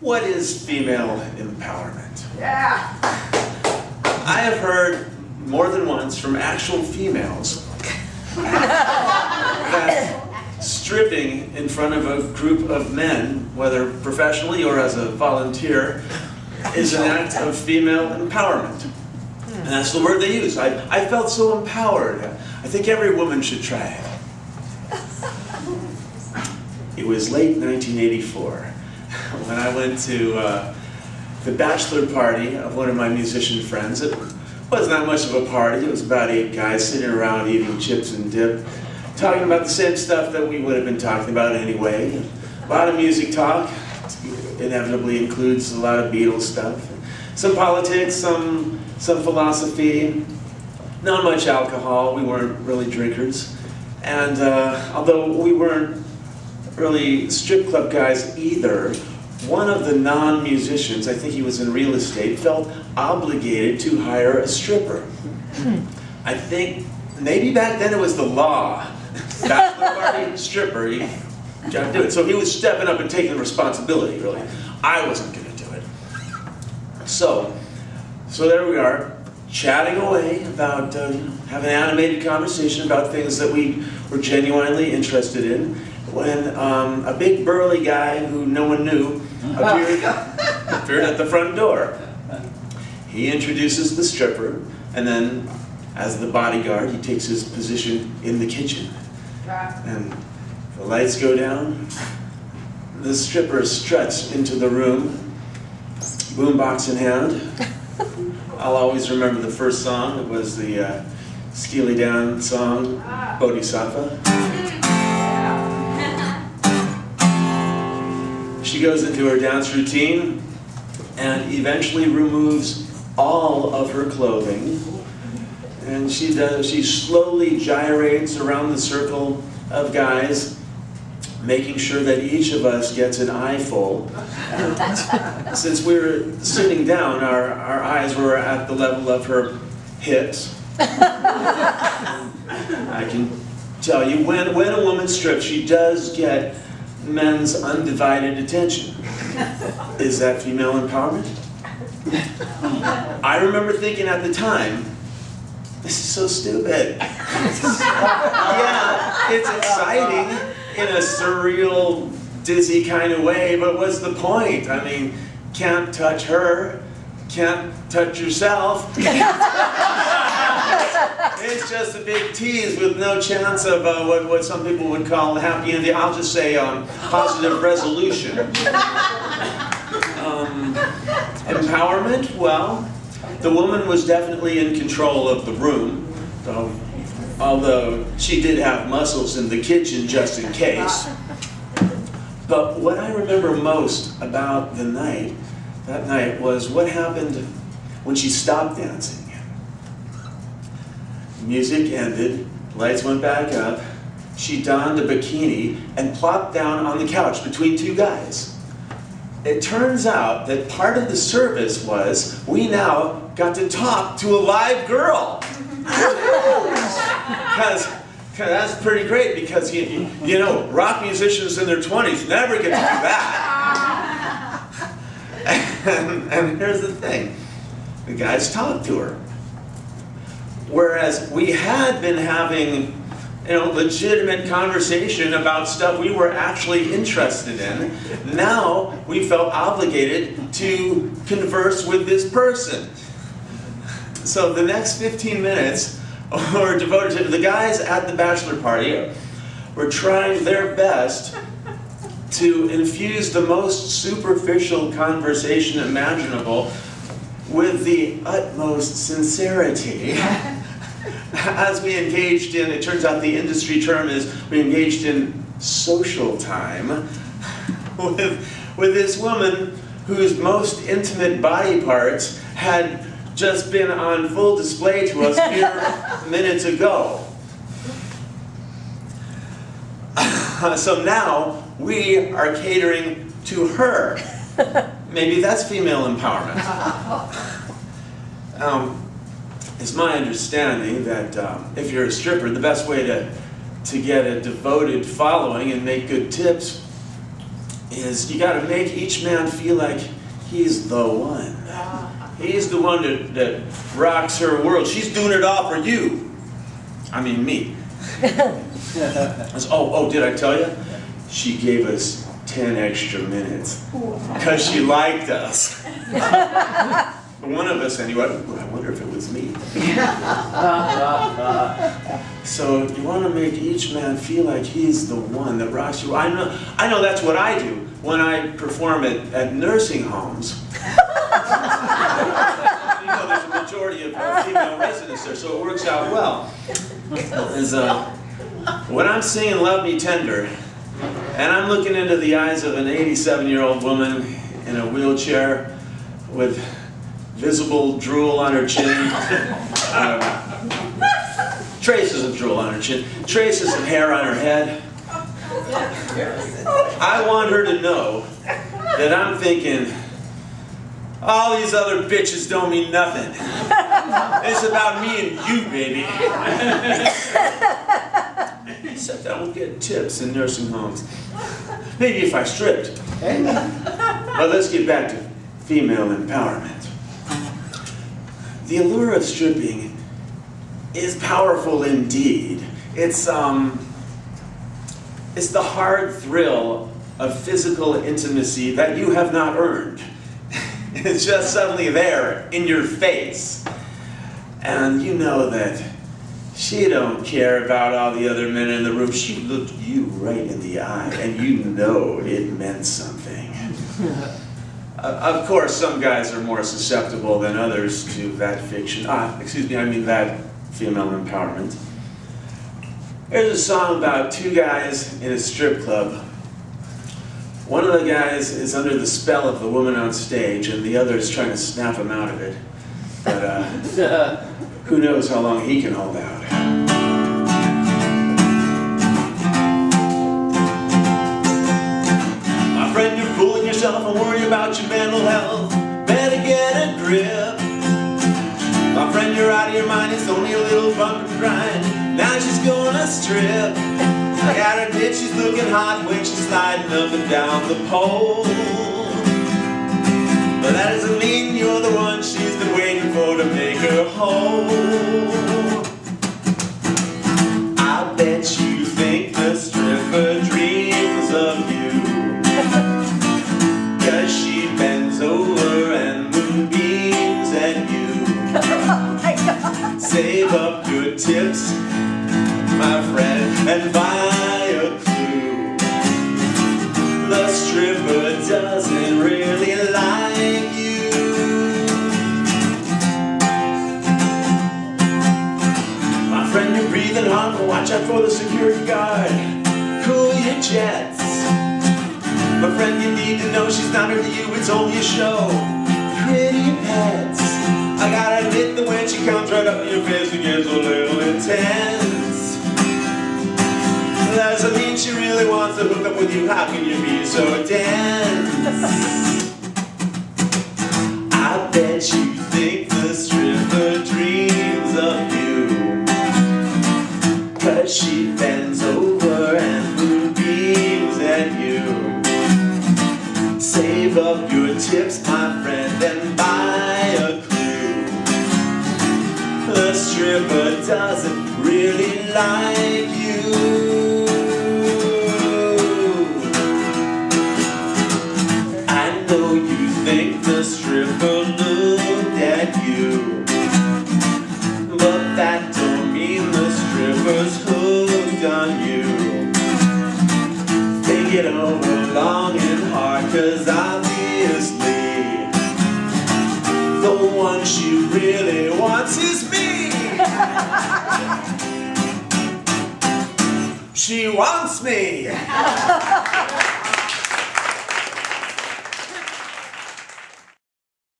What is female empowerment? Yeah. I have heard more than once from actual females that stripping in front of a group of men, whether professionally or as a volunteer, is an act of female empowerment. And that's the word they use. I felt so empowered. I think every woman should try it. It was late 1984 when I went to the bachelor party of one of my musician friends. It wasn't that much of a party. It was about 8 guys sitting around eating chips and dip, talking about the same stuff that we would have been talking about anyway. A lot of music talk. Inevitably includes a lot of Beatles stuff. Some politics, some philosophy. Not much alcohol. We weren't really drinkers. And although we weren't really strip club guys either, one of the non-musicians, I think he was in real estate, felt obligated to hire a stripper. I think maybe back then it was the law. Bachelor party, stripper, you gotta do it. So he was stepping up and taking the responsibility, really. I wasn't gonna do it. So there we are, chatting away about, having an animated conversation about things that we were genuinely interested in, when a big burly guy who no one knew appeared at the front door. He introduces the stripper, and then, as the bodyguard, he takes his position in the kitchen. And the lights go down. The stripper struts into the room, boombox in hand. I'll always remember the first song. It was the Steely Dan song, Bodhisattva. She goes into her dance routine and eventually removes all of her clothing. And she slowly gyrates around the circle of guys, making sure that each of us gets an eyeful. Since we were sitting down, our eyes were at the level of her hips. I can tell you, when a woman strips, she does get men's undivided attention. Is that female empowerment? I remember thinking at the time, this is so stupid. Yeah, it's exciting in a surreal, dizzy kind of way, but what's the point? I mean, can't touch her, can't touch yourself. It's just a big tease with no chance of what some people would call a happy ending. I'll just say positive resolution. Empowerment? Well, the woman was definitely in control of the room, although she did have muscles in the kitchen just in case. But what I remember most about that night was what happened when she stopped dancing. Music ended, lights went back up, she donned a bikini and plopped down on the couch between 2 guys. It turns out that part of the service was we now got to talk to a live girl. Because that's pretty great, because you know, rock musicians in their 20s never get to do that. And here's the thing, the guys talked to her. Whereas we had been having, legitimate conversation about stuff we were actually interested in, now we felt obligated to converse with this person. So the next 15 minutes were devoted to the guys at the bachelor party were trying their best to infuse the most superficial conversation imaginable with the utmost sincerity. As we engaged in, it turns out the industry term is, we engaged in social time with this woman whose most intimate body parts had just been on full display to us mere minutes ago. So now we are catering to her. Maybe that's female empowerment. It's my understanding that if you're a stripper, the best way to get a devoted following and make good tips is you gotta make each man feel like he's the one. He's the one that rocks her world. She's doing it all for you. I mean, me. Oh, did I tell you? She gave us 10 extra minutes because she liked us. One of us anyway. I wonder if it was me. So you want to make each man feel like he's the one that rocks you. I know that's what I do when I perform at nursing homes. You know, there's a majority of female residents there, so it works out well. When I'm singing Love Me Tender, and I'm looking into the eyes of an 87-year-old woman in a wheelchair with visible drool on her chin, traces of drool on her chin, traces of hair on her head, I want her to know that I'm thinking, all these other bitches don't mean nothing. It's about me and you, baby. Except I don't get tips in nursing homes. Maybe if I stripped. But let's get back to female empowerment. The allure of stripping is powerful indeed. It's the hard thrill of physical intimacy that you have not earned. It's just suddenly there in your face. And you know that she don't care about all the other men in the room. She looked you right in the eye, and you know it meant something. Of course, some guys are more susceptible than others to that fiction. That female empowerment. There's a song about two guys in a strip club. One of the guys is under the spell of the woman on stage, and the other is trying to snap him out of it. But who knows how long he can hold out. My friend, you're fooling yourself and worry about your mental health. Better get a grip. My friend, you're out of your mind, it's only a little bump and grind. Now she's gonna strip. I gotta admit she's looking hot when she's sliding up and down the pole. But that doesn't mean you're the one she's been waiting for to make her whole. I bet you think the stripper dreams of you, 'cause she bends over and moonbeams at you. Save up your tips, my friend, and buy a clue. The stripper doesn't really like you. My friend, you're breathing hard, but watch out for the security guard. Cool your jets. My friend, you need to know she's not into you, it's only a show. Pretty pets. I gotta admit that when she comes right up in your face, it gets a little intense. That doesn't mean she really wants to hook up with you. How can you be so dense? I bet you think the stripper dreams of you, 'cause she bends over and moonbeams at you. Save up your tips, my friend, and buy a clue. The stripper doesn't really like you. Think the stripper looked at you, but that don't mean the stripper's hooked on you. Think it over long and hard, 'cause obviously the one she really wants is me. She wants me.